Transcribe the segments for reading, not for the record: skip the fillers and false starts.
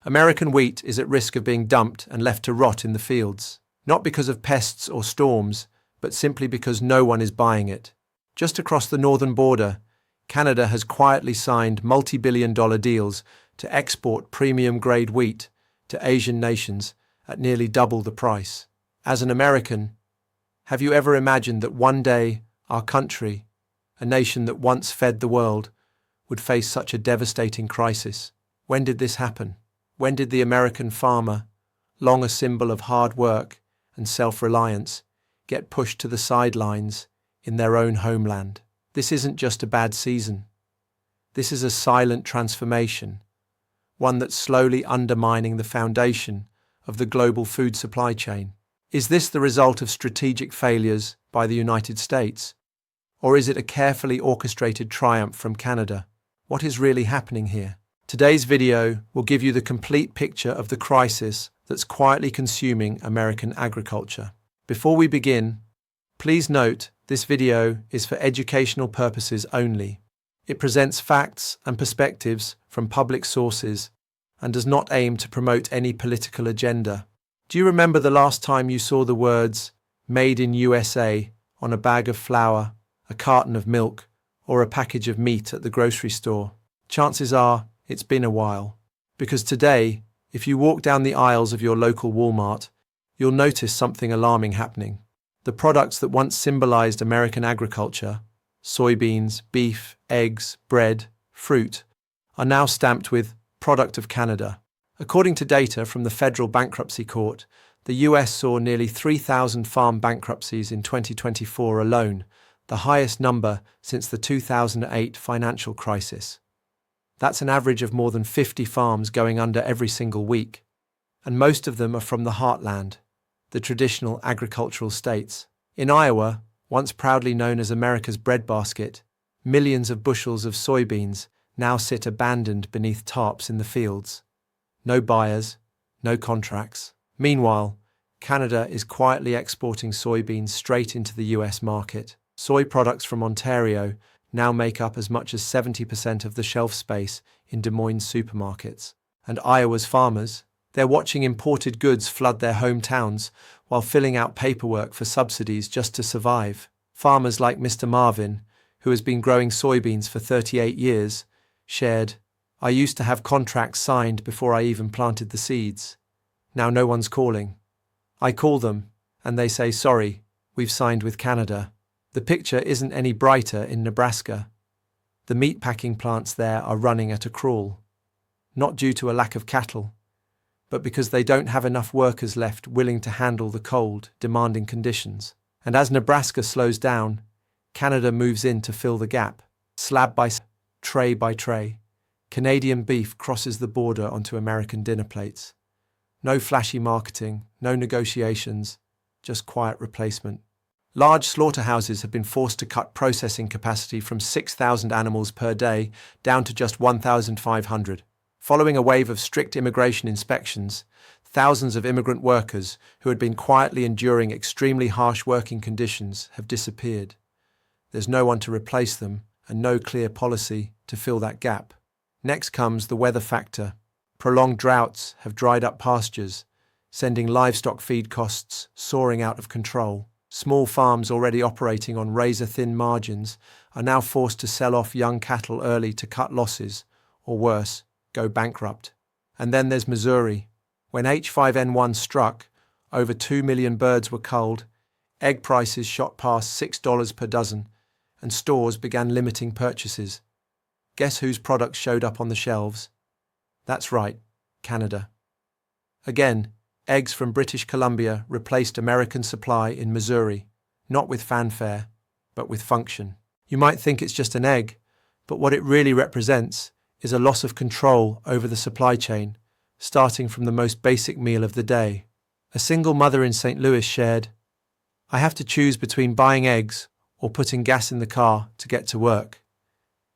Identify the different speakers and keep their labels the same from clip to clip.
Speaker 1: American wheat is at risk of being dumped and left to rot in the fields, not because of pests or storms, but simply because no one is buying it. Just across the northern border, Canada has quietly signed multi-billion-dollar deals to export premium-grade wheat to Asian nations at nearly double the price. As an American, have you ever imagined that one day our country, a nation that once fed the world, would face such a devastating crisis? When did this happen? When did the American farmer, long a symbol of hard work and self-reliance, get pushed to the sidelines in their own homeland? This isn't just a bad season. This is a silent transformation, one that's slowly undermining the foundation of the global food supply chain. Is this the result of strategic failures by the United States? Or is it a carefully orchestrated triumph from Canada? What is really happening here? Today's video will give you the complete picture of the crisis that's quietly consuming American agriculture. Before we begin, please note this video is for educational purposes only. It presents facts and perspectives from public sources and does not aim to promote any political agenda. Do you remember the last time you saw the words "Made in USA" on a bag of flour, a carton of milk, or a package of meat at the grocery store? Chances are it's been a while. Because today, if you walk down the aisles of your local Walmart, you'll notice something alarming happening. The products that once symbolized American agriculture, soybeans, beef, eggs, bread, fruit, are now stamped with "Product of Canada." According to data from the Federal Bankruptcy Court, the US saw nearly 3,000 farm bankruptcies in 2024 alone, the highest number since the 2008 financial crisis. That's an average of more than 50 farms going under every single week, and most of them are from the heartland, the traditional agricultural states. In Iowa, once proudly known as America's breadbasket, millions of bushels of soybeans now sit abandoned beneath tarps in the fields. No buyers, no contracts. Meanwhile, Canada is quietly exporting soybeans straight into the US market. Soy products from Ontario now make up as much as 70% of the shelf space in Des Moines supermarkets. And Iowa's farmers, they're watching imported goods flood their hometowns while filling out paperwork for subsidies just to survive. Farmers like Mr. Marvin, who has been growing soybeans for 38 years, shared, "I used to have contracts signed before I even planted the seeds. Now no one's calling. I call them, and they say, 'Sorry, we've signed with Canada.'" The picture isn't any brighter in Nebraska. The meatpacking plants there are running at a crawl, not due to a lack of cattle, but because they don't have enough workers left willing to handle the cold, demanding conditions. And as Nebraska slows down, Canada moves in to fill the gap. Slab by slab, tray by tray, Canadian beef crosses the border onto American dinner plates. No flashy marketing, no negotiations, just quiet replacement. Large slaughterhouses have been forced to cut processing capacity from 6,000 animals per day down to just 1,500. Following a wave of strict immigration inspections, thousands of immigrant workers who had been quietly enduring extremely harsh working conditions have disappeared. There's no one to replace them and no clear policy to fill that gap. Next comes the weather factor. Prolonged droughts have dried up pastures, sending livestock feed costs soaring out of control. Small farms already operating on razor-thin margins are now forced to sell off young cattle early to cut losses, or worse, go bankrupt. And then there's Missouri. When H5N1 struck, over 2 million birds were culled, egg prices shot past $6 per dozen, and stores began limiting purchases. Guess whose products showed up on the shelves? That's right, Canada. Again, eggs from British Columbia replaced American supply in Missouri, not with fanfare, but with function. You might think it's just an egg, but what it really represents is a loss of control over the supply chain, starting from the most basic meal of the day. A single mother in St. Louis shared, "I have to choose between buying eggs or putting gas in the car to get to work.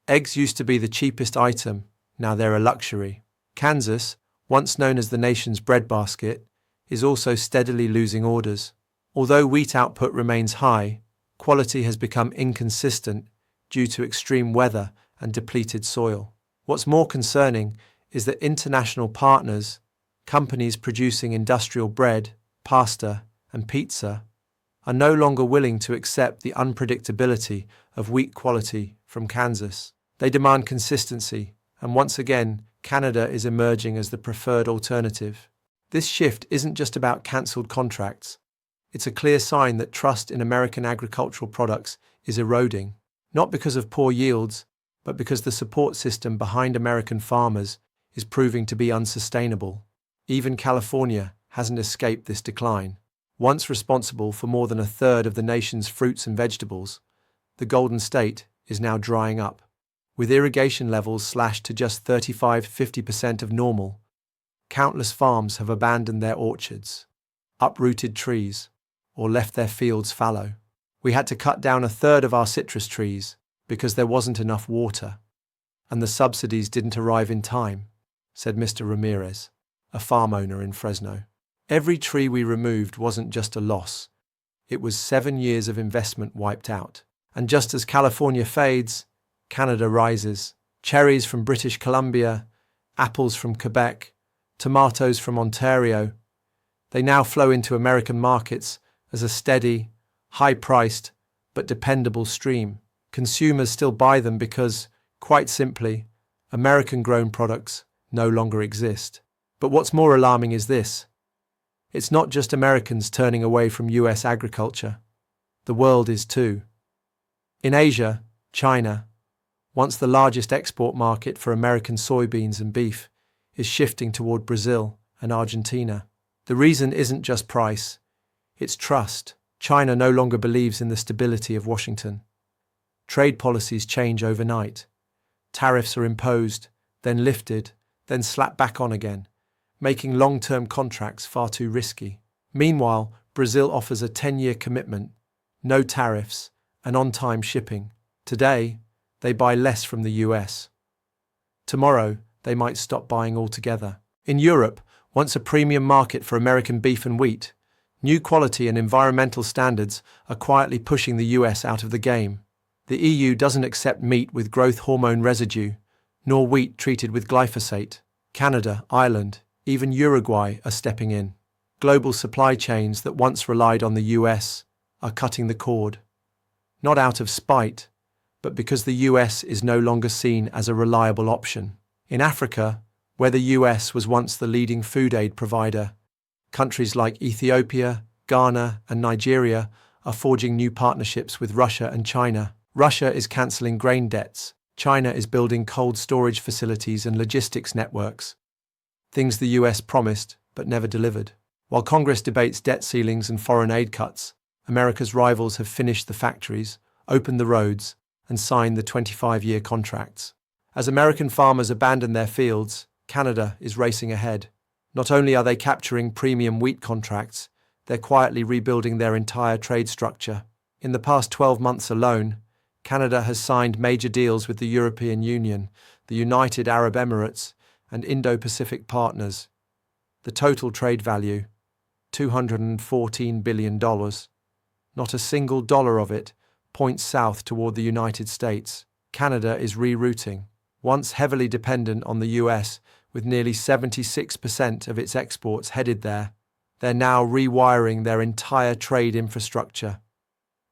Speaker 1: Eggs used to be the cheapest item, now they're a luxury." Kansas, once known as the nation's breadbasket, is also steadily losing orders. Although wheat output remains high, quality has become inconsistent due to extreme weather and depleted soil. What's more concerning is that international partners, companies producing industrial bread, pasta, and pizza, are no longer willing to accept the unpredictability of wheat quality from Kansas. They demand consistency, and once again, Canada is emerging as the preferred alternative. This shift isn't just about cancelled contracts. It's a clear sign that trust in American agricultural products is eroding, not because of poor yields, but because the support system behind American farmers is proving to be unsustainable. Even California hasn't escaped this decline. Once responsible for more than a third of the nation's fruits and vegetables, the Golden State is now drying up. With irrigation levels slashed to just 35–50% of normal, countless farms have abandoned their orchards, uprooted trees, or left their fields fallow. We had to cut down a third of our citrus trees because there wasn't enough water, and the subsidies didn't arrive in time, said Mr. Ramirez, a farm owner in Fresno. Every tree we removed wasn't just a loss. It was 7 years of investment wiped out. And just as California fades, Canada rises. Cherries from British Columbia, apples from Quebec, tomatoes from Ontario. They now flow into American markets as a steady, high-priced, but dependable stream. Consumers still buy them because, quite simply, American-grown products no longer exist. But what's more alarming is this. It's not just Americans turning away from US agriculture. The world is too. In Asia, China, once the largest export market for American soybeans and beef, is shifting toward Brazil and Argentina. The reason isn't just price, it's trust. China no longer believes in the stability of Washington. Trade policies change overnight. Tariffs are imposed, then lifted, then slapped back on again, making long-term contracts far too risky. Meanwhile, Brazil offers a 10-year commitment, no tariffs, and on-time shipping. Today, they buy less from the US. Tomorrow, they might stop buying altogether. In Europe, once a premium market for American beef and wheat, new quality and environmental standards are quietly pushing the US out of the game. The EU doesn't accept meat with growth hormone residue, nor wheat treated with glyphosate. Canada, Ireland, even Uruguay are stepping in. Global supply chains that once relied on the US are cutting the cord. Not out of spite, but because the US is no longer seen as a reliable option. In Africa, where the US was once the leading food aid provider, countries like Ethiopia, Ghana, and Nigeria are forging new partnerships with Russia and China. Russia is cancelling grain debts. China is building cold storage facilities and logistics networks, things the US promised but never delivered. While Congress debates debt ceilings and foreign aid cuts, America's rivals have finished the factories, opened the roads, and signed the 25-year contracts. As American farmers abandon their fields, Canada is racing ahead. Not only are they capturing premium wheat contracts, they're quietly rebuilding their entire trade structure. In the past 12 months alone, Canada has signed major deals with the European Union, the United Arab Emirates, and Indo-Pacific partners. The total trade value, $214 billion. Not a single dollar of it points south toward the United States. Canada is rerouting. Once heavily dependent on the US, with nearly 76% of its exports headed there, they're now rewiring their entire trade infrastructure.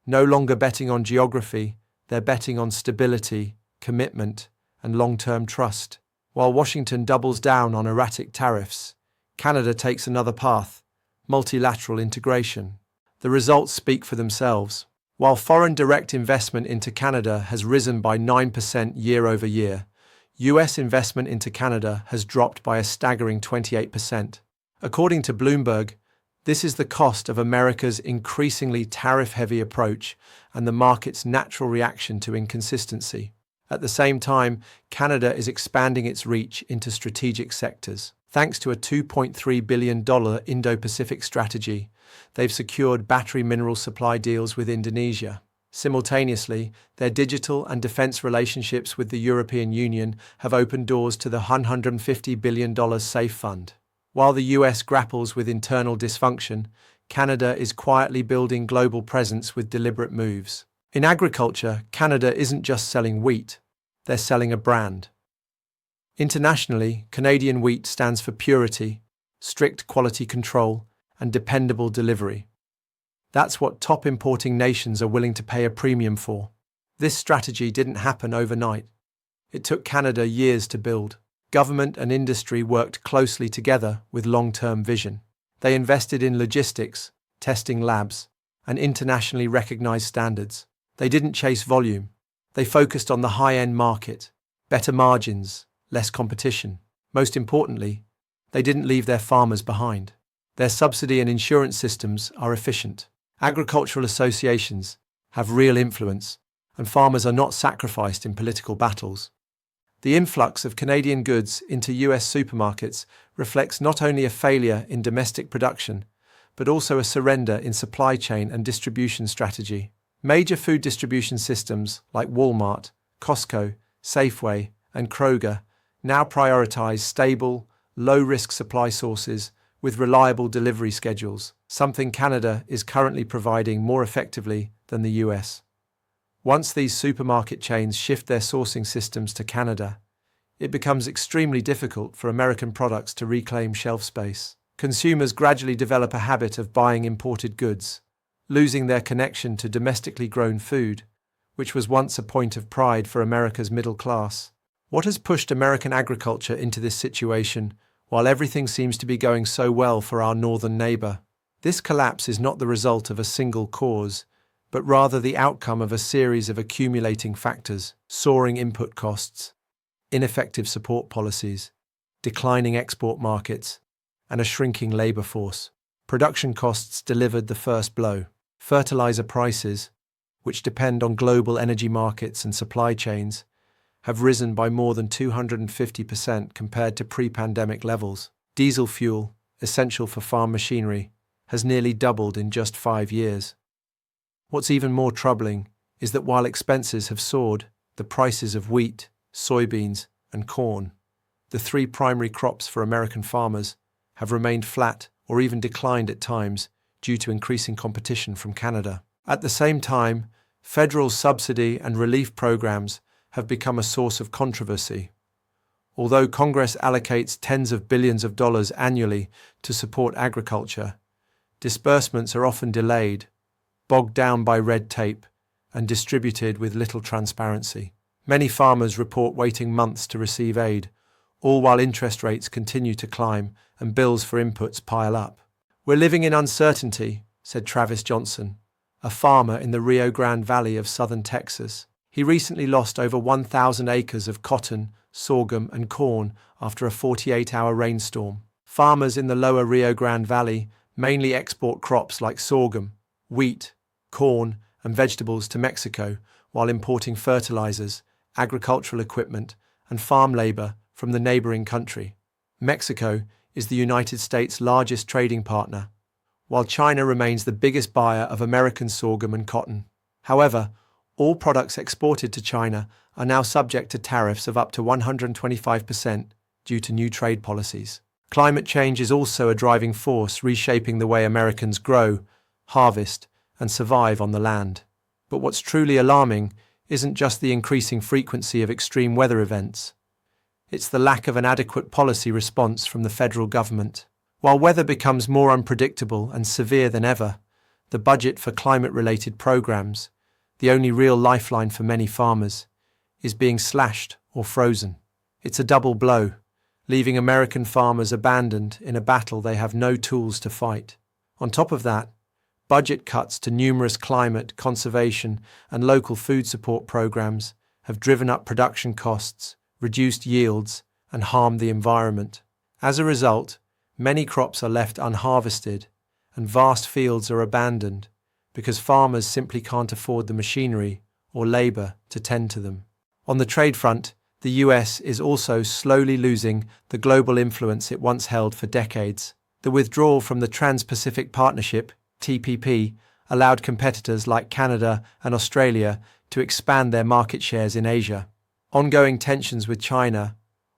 Speaker 1: No longer betting on geography, they're betting on stability, commitment, and long-term trust. While Washington doubles down on erratic tariffs, Canada takes another path, multilateral integration. The results speak for themselves. While foreign direct investment into Canada has risen by 9% year over year, US investment into Canada has dropped by a staggering 28%. According to Bloomberg, this is the cost of America's increasingly tariff-heavy approach and the market's natural reaction to inconsistency. At the same time, Canada is expanding its reach into strategic sectors. Thanks to a $2.3 billion Indo-Pacific strategy, they've secured battery mineral supply deals with Indonesia. Simultaneously, their digital and defense relationships with the European Union have opened doors to the $150 billion SAFE Fund. While the US grapples with internal dysfunction, Canada is quietly building global presence with deliberate moves. In agriculture, Canada isn't just selling wheat, they're selling a brand. Internationally, Canadian wheat stands for purity, strict quality control, and dependable delivery. That's what top importing nations are willing to pay a premium for. This strategy didn't happen overnight. It took Canada years to build. Government and industry worked closely together with long-term vision. They invested in logistics, testing labs, and internationally recognized standards. They didn't chase volume. They focused on the high-end market, better margins, less competition. Most importantly, they didn't leave their farmers behind. Their subsidy and insurance systems are efficient. Agricultural associations have real influence, and farmers are not sacrificed in political battles. The influx of Canadian goods into US supermarkets reflects not only a failure in domestic production, but also a surrender in supply chain and distribution strategy. Major food distribution systems like Walmart, Costco, Safeway, and Kroger now prioritize stable, low-risk supply sources with reliable delivery schedules, something Canada is currently providing more effectively than the US. Once these supermarket chains shift their sourcing systems to Canada, it becomes extremely difficult for American products to reclaim shelf space. Consumers gradually develop a habit of buying imported goods, losing their connection to domestically grown food, which was once a point of pride for America's middle class. What has pushed American agriculture into this situation while everything seems to be going so well for our northern neighbor? This collapse is not the result of a single cause, but rather the outcome of a series of accumulating factors: soaring input costs, ineffective support policies, declining export markets, and a shrinking labor force. Production costs delivered the first blow. Fertilizer prices, which depend on global energy markets and supply chains, have risen by more than 250% compared to pre-pandemic levels. Diesel fuel, essential for farm machinery, has nearly doubled in just 5 years. What's even more troubling is that while expenses have soared, the prices of wheat, soybeans, and corn, the 3 primary crops for American farmers, have remained flat or even declined at times due to increasing competition from Canada. At the same time, federal subsidy and relief programs have become a source of controversy. Although Congress allocates tens of billions of dollars annually to support agriculture, disbursements are often delayed, bogged down by red tape, and distributed with little transparency. Many farmers report waiting months to receive aid, all while interest rates continue to climb and bills for inputs pile up. "We're living in uncertainty," said Travis Johnson, a farmer in the Rio Grande Valley of southern Texas. He recently lost over 1,000 acres of cotton, sorghum, and corn after a 48-hour rainstorm. Farmers in the lower Rio Grande Valley mainly export crops like sorghum, wheat, corn, and vegetables to Mexico, while importing fertilizers, agricultural equipment, and farm labor from the neighboring country. Mexico is the United States' largest trading partner, while China remains the biggest buyer of American sorghum and cotton. However, all products exported to China are now subject to tariffs of up to 125% due to new trade policies. Climate change is also a driving force reshaping the way Americans grow, harvest, and survive on the land. But what's truly alarming isn't just the increasing frequency of extreme weather events. It's the lack of an adequate policy response from the federal government. While weather becomes more unpredictable and severe than ever, the budget for climate-related programs, the only real lifeline for many farmers, is being slashed or frozen. It's a double blow, leaving American farmers abandoned in a battle they have no tools to fight. On top of that, budget cuts to numerous climate, conservation, and local food support programs have driven up production costs, reduced yields, and harmed the environment. As a result, many crops are left unharvested, and vast fields are abandoned because farmers simply can't afford the machinery or labor to tend to them. On the trade front, the US is also slowly losing the global influence it once held for decades. The withdrawal from the Trans-Pacific Partnership, TPP, allowed competitors like Canada and Australia to expand their market shares in Asia. Ongoing tensions with China,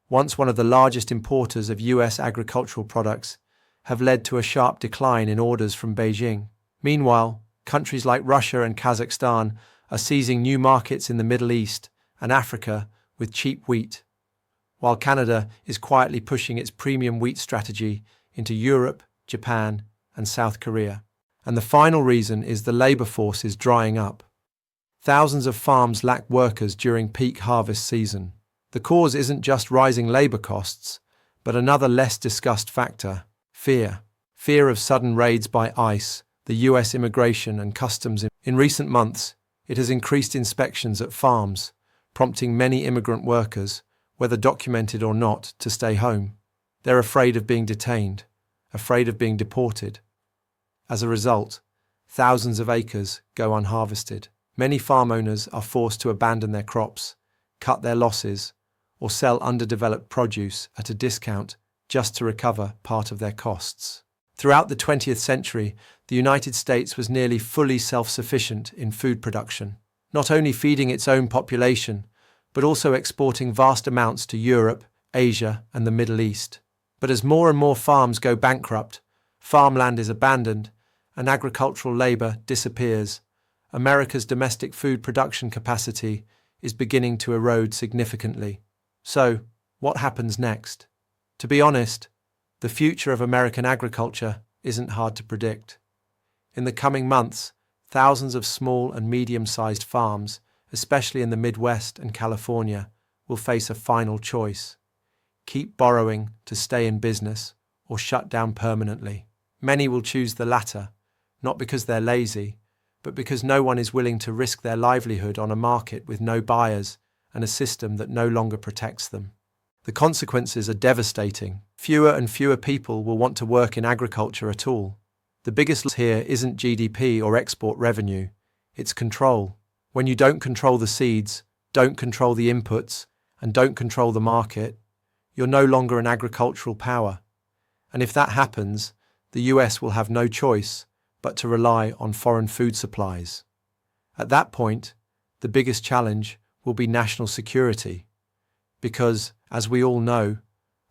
Speaker 1: once one of the largest importers of US agricultural products, have led to a sharp decline in orders from Beijing. Meanwhile, countries like Russia and Kazakhstan are seizing new markets in the Middle East and Africa with cheap wheat, while Canada is quietly pushing its premium wheat strategy into Europe, Japan, and South Korea. And the final reason is the labor force is drying up. Thousands of farms lack workers during peak harvest season. The cause isn't just rising labor costs, but another less discussed factor: fear. Fear of sudden raids by ICE, the US Immigration and Customs. In recent months, it has increased inspections at farms, prompting many immigrant workers, whether documented or not, to stay home. They're afraid of being detained, afraid of being deported. As a result, thousands of acres go unharvested. Many farm owners are forced to abandon their crops, cut their losses, or sell underdeveloped produce at a discount just to recover part of their costs. Throughout the 20th century, the United States was nearly fully self-sufficient in food production, not only feeding its own population, but also exporting vast amounts to Europe, Asia, and the Middle East. But as more and more farms go bankrupt, farmland is abandoned, and agricultural labor disappears, America's domestic food production capacity is beginning to erode significantly. So, what happens next? To be honest, the future of American agriculture isn't hard to predict. In the coming months, thousands of small and medium-sized farms, especially in the Midwest and California, will face a final choice: keep borrowing to stay in business or shut down permanently. Many will choose the latter, not because they're lazy, but because no one is willing to risk their livelihood on a market with no buyers and a system that no longer protects them. The consequences are devastating. Fewer and fewer people will want to work in agriculture at all. The biggest loss here isn't GDP or export revenue, it's control. When you don't control the seeds, don't control the inputs, and don't control the market, you're no longer an agricultural power. And if that happens, the US will have no choice but to rely on foreign food supplies. At that point, the biggest challenge will be national security, because, as we all know,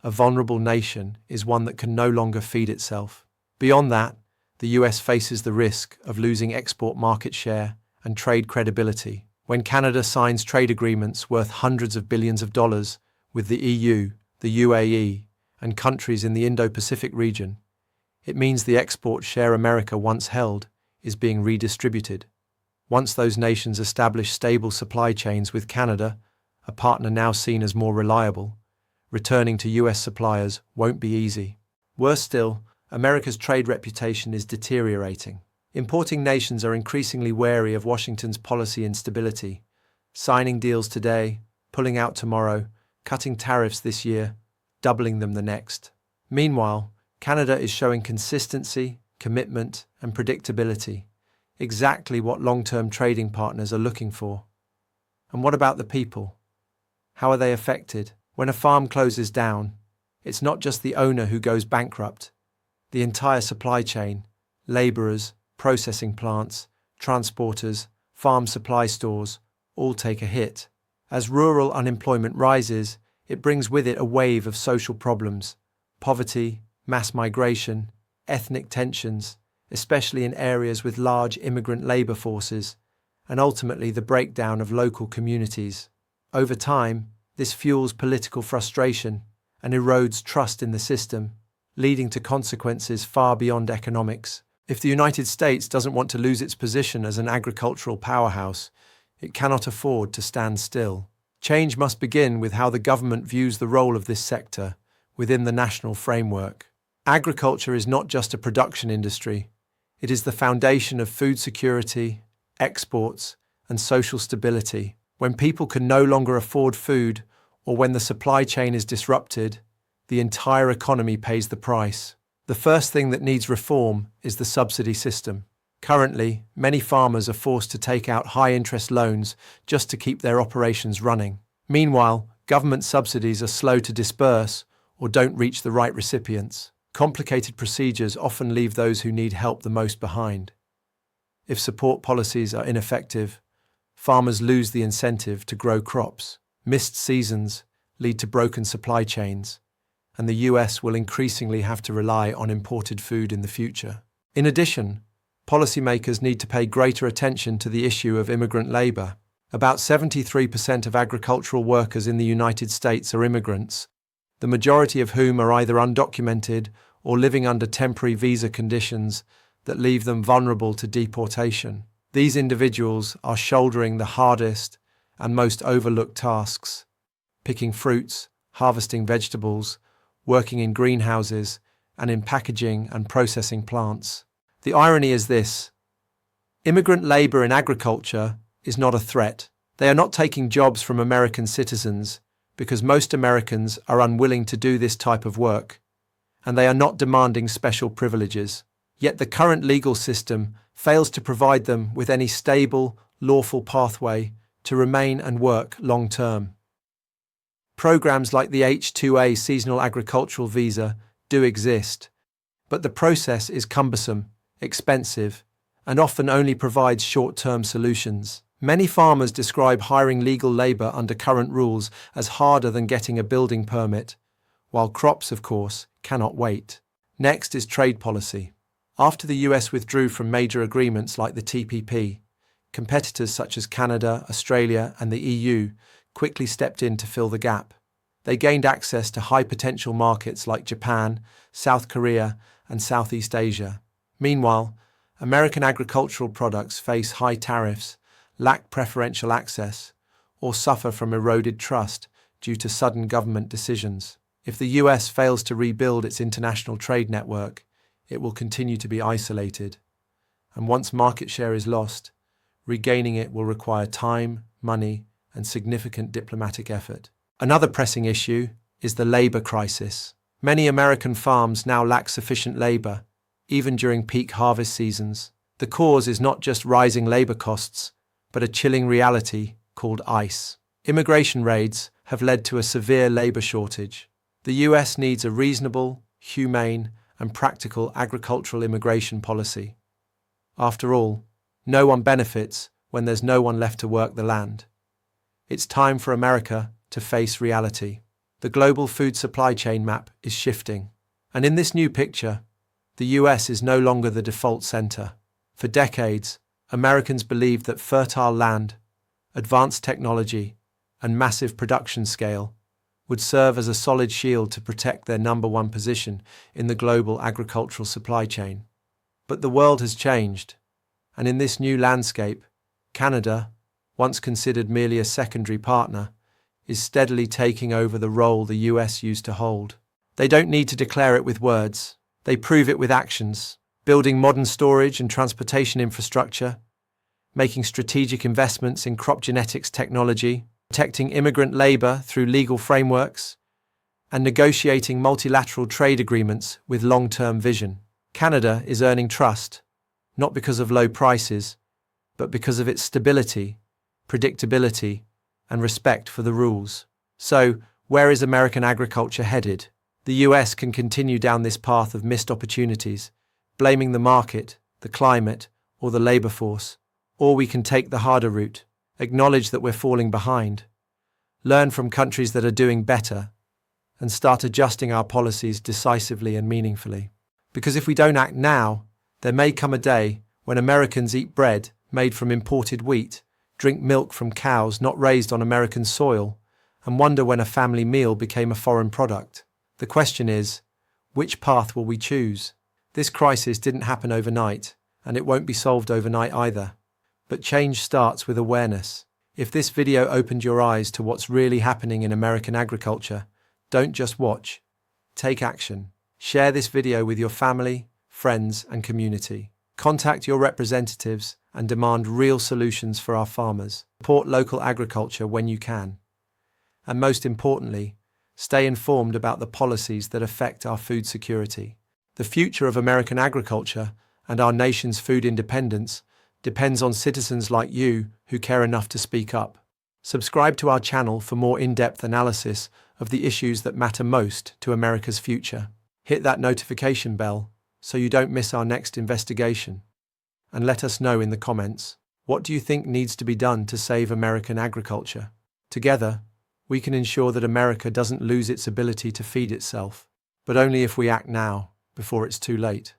Speaker 1: a vulnerable nation is one that can no longer feed itself. Beyond that, the US faces the risk of losing export market share and trade credibility. When Canada signs trade agreements worth hundreds of billions of dollars with the EU, the UAE, and countries in the Indo-Pacific region, it means the export share America once held is being redistributed. Once those nations establish stable supply chains with Canada, a partner now seen as more reliable, returning to US suppliers won't be easy. Worse still, America's trade reputation is deteriorating. Importing nations are increasingly wary of Washington's policy instability, signing deals today, pulling out tomorrow, cutting tariffs this year, doubling them the next. Meanwhile, Canada is showing consistency, commitment, and predictability, exactly what long-term trading partners are looking for. And what about the people? How are they affected? When a farm closes down, it's not just the owner who goes bankrupt. The entire supply chain, laborers, processing plants, transporters, farm supply stores, all take a hit. As rural unemployment rises, it brings with it a wave of social problems: poverty, mass migration, ethnic tensions, especially in areas with large immigrant labor forces, and ultimately the breakdown of local communities. Over time, this fuels political frustration and erodes trust in the system, leading to consequences far beyond economics. If the United States doesn't want to lose its position as an agricultural powerhouse, it cannot afford to stand still. Change must begin with how the government views the role of this sector within the national framework. Agriculture is not just a production industry. It is the foundation of food security, exports, and social stability. When people can no longer afford food, or when the supply chain is disrupted, the entire economy pays the price. The first thing that needs reform is the subsidy system. Currently, many farmers are forced to take out high-interest loans just to keep their operations running. Meanwhile, government subsidies are slow to disperse or don't reach the right recipients. Complicated procedures often leave those who need help the most behind. If support policies are ineffective, farmers lose the incentive to grow crops. Missed seasons lead to broken supply chains, and the US will increasingly have to rely on imported food in the future. In addition, policymakers need to pay greater attention to the issue of immigrant labor. About 73% of agricultural workers in the United States are immigrants, the majority of whom are either undocumented or living under temporary visa conditions that leave them vulnerable to deportation. These individuals are shouldering the hardest and most overlooked tasks: picking fruits, harvesting vegetables, working in greenhouses, and in packaging and processing plants. The irony is this: immigrant labor in agriculture is not a threat. They are not taking jobs from American citizens because most Americans are unwilling to do this type of work, and they are not demanding special privileges. Yet the current legal system fails to provide them with any stable, lawful pathway to remain and work long-term. Programs like the H-2A seasonal agricultural visa do exist, but the process is cumbersome, expensive, and often only provides short-term solutions. Many farmers describe hiring legal labor under current rules as harder than getting a building permit, while crops, of course, cannot wait. Next is trade policy. After the US withdrew from major agreements like the TPP, competitors such as Canada, Australia, and the EU quickly stepped in to fill the gap. They gained access to high-potential markets like Japan, South Korea, and Southeast Asia. Meanwhile, American agricultural products face high tariffs, lack preferential access, or suffer from eroded trust due to sudden government decisions. If the US fails to rebuild its international trade network, it will continue to be isolated. And once market share is lost, regaining it will require time, money, and significant diplomatic effort. Another pressing issue is the labor crisis. Many American farms now lack sufficient labor, even during peak harvest seasons. The cause is not just rising labor costs, but a chilling reality called ICE. Immigration raids have led to a severe labor shortage. The US needs a reasonable, humane, and practical agricultural immigration policy. After all, no one benefits when there's no one left to work the land. It's time for America to face reality. The global food supply chain map is shifting, and in this new picture, the US is no longer the default center. For decades, Americans believed that fertile land, advanced technology, and massive production scale would serve as a solid shield to protect their number one position in the global agricultural supply chain. But the world has changed, and in this new landscape, Canada, once considered merely a secondary partner, is steadily taking over the role the US used to hold. They don't need to declare it with words. They prove it with actions, building modern storage and transportation infrastructure, making strategic investments in crop genetics technology, protecting immigrant labor through legal frameworks, and negotiating multilateral trade agreements with long-term vision. Canada is earning trust, not because of low prices, but because of its stability, predictability, and respect for the rules. So, where is American agriculture headed? The US can continue down this path of missed opportunities, blaming the market, the climate, or the labor force. Or we can take the harder route, acknowledge that we're falling behind, learn from countries that are doing better, and start adjusting our policies decisively and meaningfully. Because if we don't act now, there may come a day when Americans eat bread made from imported wheat, drink milk from cows not raised on American soil, and wonder when a family meal became a foreign product. The question is, which path will we choose? This crisis didn't happen overnight, and it won't be solved overnight either. But change starts with awareness. If this video opened your eyes to what's really happening in American agriculture, don't just watch. Take action. Share this video with your family, friends, and community. Contact your representatives and demand real solutions for our farmers. Support local agriculture when you can. And most importantly, stay informed about the policies that affect our food security. The future of American agriculture and our nation's food independence depends on citizens like you who care enough to speak up. Subscribe to our channel for more in-depth analysis of the issues that matter most to America's future. Hit that notification bell so you don't miss our next investigation. And let us know in the comments, what do you think needs to be done to save American agriculture? Together, we can ensure that America doesn't lose its ability to feed itself, but only if we act now, before it's too late.